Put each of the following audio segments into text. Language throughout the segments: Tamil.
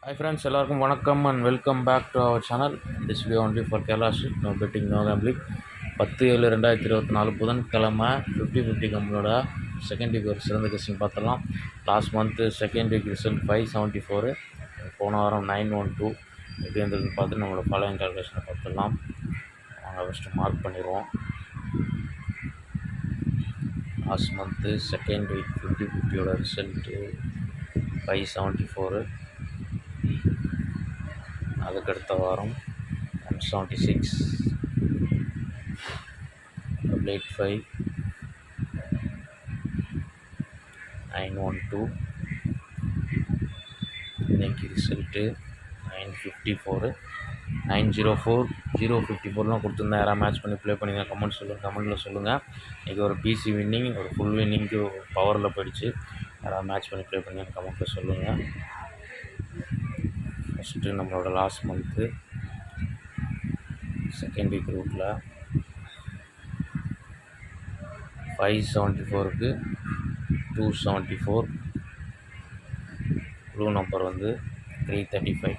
Hi friends, எல்லாருக்கும் வணக்கம் and welcome back to our channel. This video only for Kerala Street, no betting, no gambling. 10/7/2024 புதன்கிழமை 50-50 கம்பெனியோட செகண்ட் வீக் ஒரு சிறந்த கெஸ்டிங் பார்த்துடலாம். Last month second week result 574, போன வாரம் 912 எப்படி இருந்ததுன்னு பார்த்து நம்மளோட ஃபாலோயிங் கால்குலேஷனை பார்த்துடலாம். நாங்கள் ஃபஸ்ட்டு மார்க் பண்ணிடுவோம். லாஸ்ட் மந்த்து செகண்ட் வீக் 50-50யோட ரிசல்ட்டு 574. அதுக்கடுத்த வாரம் 176, 885, 912, இன்னைக்கு ரிசல்ட்டு 954, 904, 054லாம் கொடுத்துருந்தா யாராவது மேட்ச் பண்ணி ப்ளே பண்ணிங்க கமெண்ட்டில் சொல்லுங்கள். இன்றைக்கி ஒரு பிசி வின்னிங், ஒரு ஃபுல் வின்னிங்க்கு பவரில் போயிடுச்சு. யாராவது மேட்ச் பண்ணி ப்ளே பண்ணிங்க கமெண்ட்டில் சொல்லுங்கள். ஃபஸ்ட்டு நம்மளோட லாஸ்ட் மந்த்து செகண்ட் வீக் ரூட்டில் 574க்கு 274, ப்ளூ நம்பர் வந்து 335.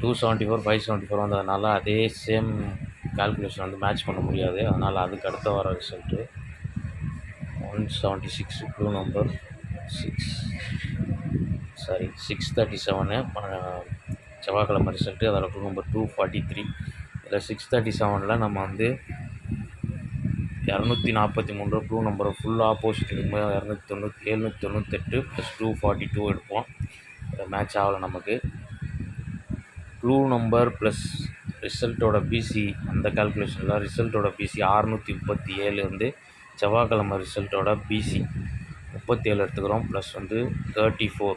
274, 574 வந்ததுனால அதே சேம் கால்குலேஷன் வந்து மேட்ச் பண்ண முடியாது. அதனால் அதுக்கு அடுத்த வர ரிசல்ட்டு 176, ப்ளூ நம்பர் 637, செவ்வாய்க்கிழமை ரிசல்ட்டு. அதில் ப்ளூ நம்பர் 243. இதில் 637 நம்ம வந்து 243 ப்ளூ நம்பரை ஃபுல் ஆப்போசிட் எடுக்கும்போது 798 + 242 எடுப்போம். மேட்ச் ஆகலை நமக்கு. ப்ளூ நம்பர் ப்ளஸ் ரிசல்ட்டோட பிசி அந்த கால்குலேஷனில் ரிசல்ட்டோட பிசி 637 வந்து செவ்வாய்க்கிழமை ரிசல்ட்டோட பிசி 37 எடுத்துக்கிறோம். ப்ளஸ் வந்து 34,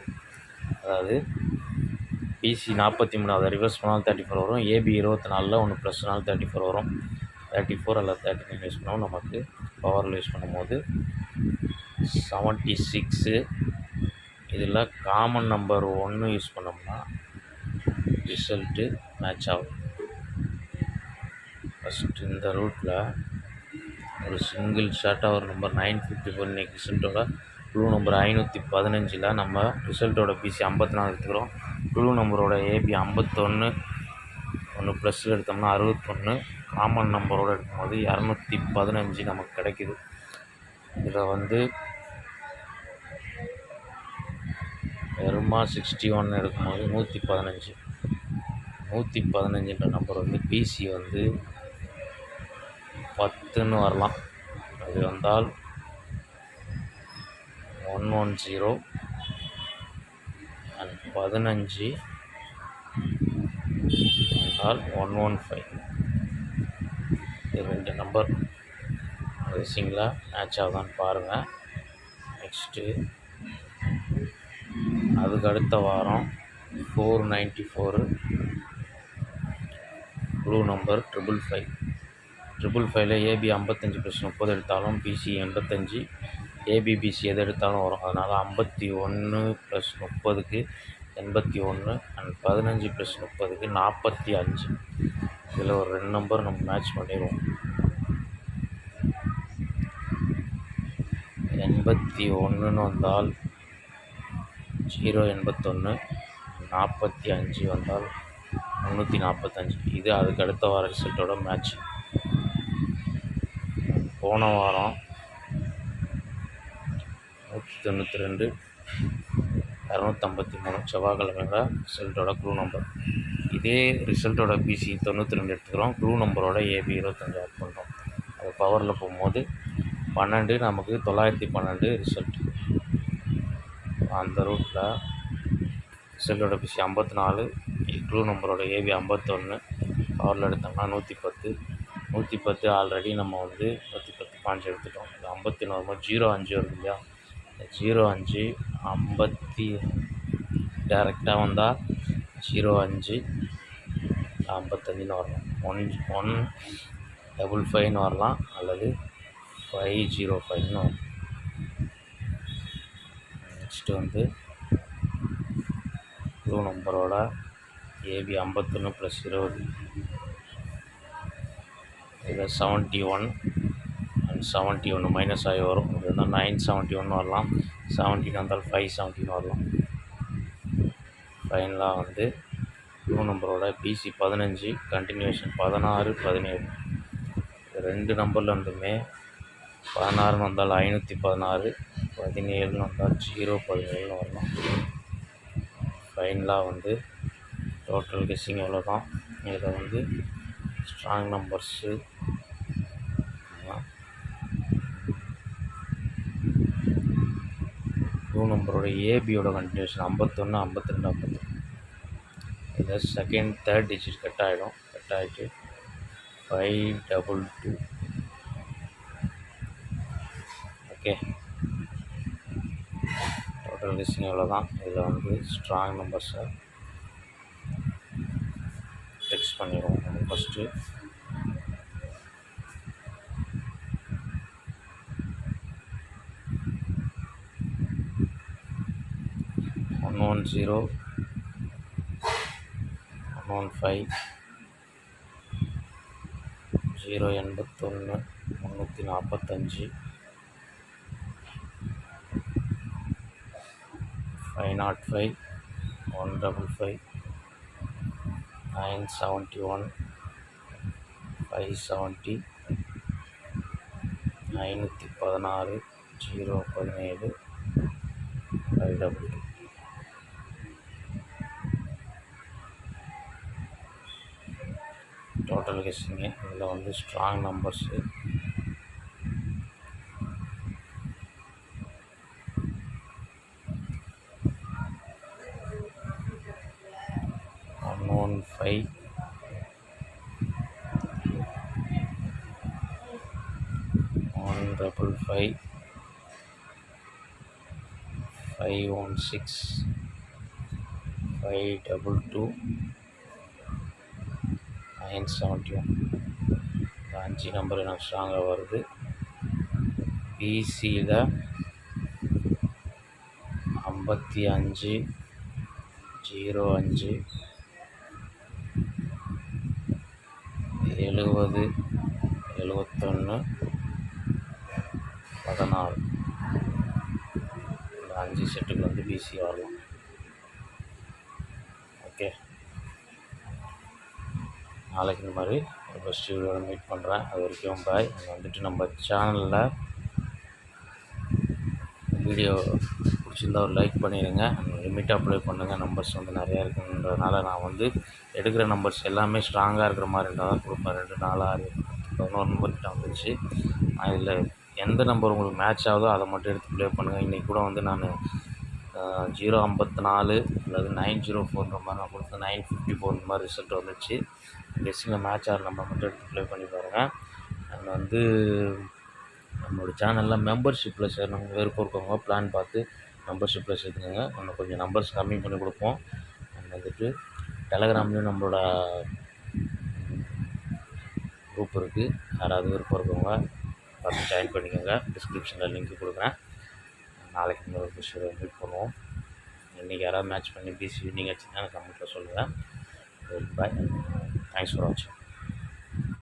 அதாவது பிசி 43, அதை ரிவர்ஸ் பண்ணாலும் 34 வரும். ஏபி 24, ஒன்று +4 34 வரும். 34 அல்லது 39 யூஸ் பண்ணுவோம். நமக்கு பவரில் யூஸ் பண்ணும்போது 76. இதில் காமன் நம்பர் 1 யூஸ் பண்ணோம்னா ரிசல்ட்டு மேட்ச் ஆகும். ஃபஸ்ட்டு இந்த ரூட்டில் ஒரு சிங்கிள் ஷார்ட்டாக ஒரு நம்பர் 954 இன்றைக்கி ரிசல்ட்டோட ப்ளூ நம்பர் 515. நம்ம ரிசல்ட்டோட பிசி 54 எடுத்துக்கிறோம். ப்ளூ நம்பரோட ஏபி 51, ஒன்று ப்ளஸில் எடுத்தோம்னா 61, காமன் நம்பரோடு எடுக்கும்போது 215 நமக்கு கிடைக்கிது. இதில் வந்து வெறுமா 61 எடுக்கும்போது 115 நம்பர் வந்து பிசி வந்து 10ன்னு வரலாம். அது வந்தால் 110 அண்ட் 15 வந்தால் 115. இது 2 நம்பர் ரேசிங்கில் மேட்ச் ஆகுதான்னு பாருங்கள். நெக்ஸ்ட்டு அதுக்கு அடுத்த வாரம் 494, ப்ளூ நம்பர் 555. ஏபி 55 + 30 எடுத்தாலும் பிசி 85, ஏபிபிசி எது எடுத்தாலும் வரும். அதனால் 51 + 30க்கு 81 அண்ட் 15 + 30க்கு 45. இதில் ஒரு 2 நம்பர் நம்ம மேட்ச் பண்ணிடுவோம். 81ன்னு வந்தால் 081, 45 வந்தால் 345. இது அதுக்கு அடுத்த வார ரிசல்ட்டோட மேட்ச். போன வாரம் 192, 253 செவ்வாய்க்கிழமையோட ரிசல்ட்டோட க்ளூ நம்பர். இதே ரிசல்ட்டோட பிசி 92 எடுத்துக்கிறோம். க்ளூ நம்பரோட ஏபி 25 ஆட் பண்ணுறோம். அது பவரில் போகும்போது 12, நமக்கு 912 ரிசல்ட். அந்த ரூட்டில் ரிசல்ட்டோட பிசி 54, க்ளூ நம்பரோட ஏபி 51, பவரில் எடுத்தோம்னா 110 ஆல்ரெடி நம்ம வந்து 110 பாயிண்ட்ஸ் எடுத்துட்டோம். 51 வரும்போது 05 வருது இல்லையா? 05 50 டேரெக்டாக வந்தால் 05 55ன்னு வரலாம். 155ன்னு வரலாம், அல்லது 505ன்னு வரலாம். நெக்ஸ்ட்டு வந்து ப்ளூ நம்பரோட ஏபி 51 + 20, இதில் 71 அண்ட் 71 மைனஸ் ஆகி வரும். இது வந்து 971 வரலாம். 17 வந்தால் 517 வரலாம். ஃபைனலாக வந்து க்ளூ நம்பரோட பிசி 15 கண்டினியூஷன் 16 17 2 நம்பரில் இருந்துமே 16 வந்தால் 516, 17 வந்தால் 017 வரணும். ஃபைனலாக வந்து டோட்டல் கெஸ்ஸிங் எவ்வளோ தான். இதில் வந்து ஸ்ட்ராங் நம்பர்ஸு க்ளூ நம்பரோட ஏபியோட கண்டினியூஷன் 51, 52, 53. இதில் செகண்ட் தேர்ட் டிஜிட் கட் ஆகிட்டு 522. ஓகே, டோட்டல் கெஸ்ஸிங் எவ்வளோ தான். இதில் வந்து ஸ்ட்ராங் நம்பர்ஸை டெக்ஸ்ட் பண்ணிடுவோம். நம்ம ஃபஸ்ட்டு 110, 115, 081, 345, 505, 155, 971, 570, 516, 017, 522. டோட்டல் கெஸ்ஸிங்கு இதில் வந்து ஸ்ட்ராங் நம்பர்ஸு 115, 155, 516, 522, 971. இந்த 5 நம்பர் எனக்கு ஸ்ட்ராங்காக வருது. பிசியில் 55, 05, 70, 71, 14. இந்த 5 செட்டுக்கு வந்து பிசி வரலாம். ஓகே, நாளைக்கு இந்த மாதிரி ஒரு ஃபஸ்ட் வீடியோவில் மீட் பண்ணுறேன். அது வரைக்கும் பாய். வந்துட்டு நம்ம சேனலில் வீடியோ பிடிச்சிருந்தா ஒரு லைக் பண்ணிடுங்க. லிமிட்டாக அப்ளை பண்ணுங்கள். நம்பர்ஸ் வந்து நிறையா இருக்குன்றதுனால நான் வந்து எடுக்கிற நம்பர்ஸ் எல்லாமே ஸ்ட்ராங்காக இருக்கிற மாதிரி இருந்தால் தான் கொடுப்பேன். 2, 4, 6, 11 நம்பர்கிட்ட வந்துச்சு. இதில் எந்த நம்பர் உங்களுக்கு மேட்ச் ஆகுதோ அதை மட்டும் எடுத்து ப்ளே பண்ணுங்கள். இன்றைக்கி கூட வந்து நான் 054 அல்லது 904 மாதிரி நான் கொடுத்தேன். 954 இந்த மாதிரி ரிசல்ட் வந்துச்சு. கெஸ்ஸிங்கில் மேட்ச் ஆகிற நம்பர் மட்டும் எடுத்து ப்ளே பண்ணி பாருங்கள். அண்ட் வந்து நம்மளோட சேனலில் மெம்பர்ஷிப்பில் சேரணும் விருப்பம் இருக்கவங்க பிளான் பார்த்து மெம்பர்ஷிப்பில் சேர்த்துக்கோங்க. இன்னும் கொஞ்சம் நம்பர்ஸ் கம்மி பண்ணி கொடுப்போம். அண்ட் வந்துட்டு டெலகிராம்லேயும் நம்மளோட குரூப் இருக்குது. யாராவது விருப்பம் இருக்கவங்க பார்த்து ஜாயின் பண்ணிக்கோங்க. டிஸ்கிரிப்ஷனில் லிங்க் கொடுக்குறேன். நாளைக்கு இன்னொரு விஷயம் மீட் பண்ணுவோம். இன்றைக்கி யாராவது மேட்ச் பண்ணி பிசி வின்னிங் ஆச்சுன்னா கமெண்ட்டில் சொல்லுங்கள். பாய். தேங்க்ஸ் ஃபார் வாட்சிங்.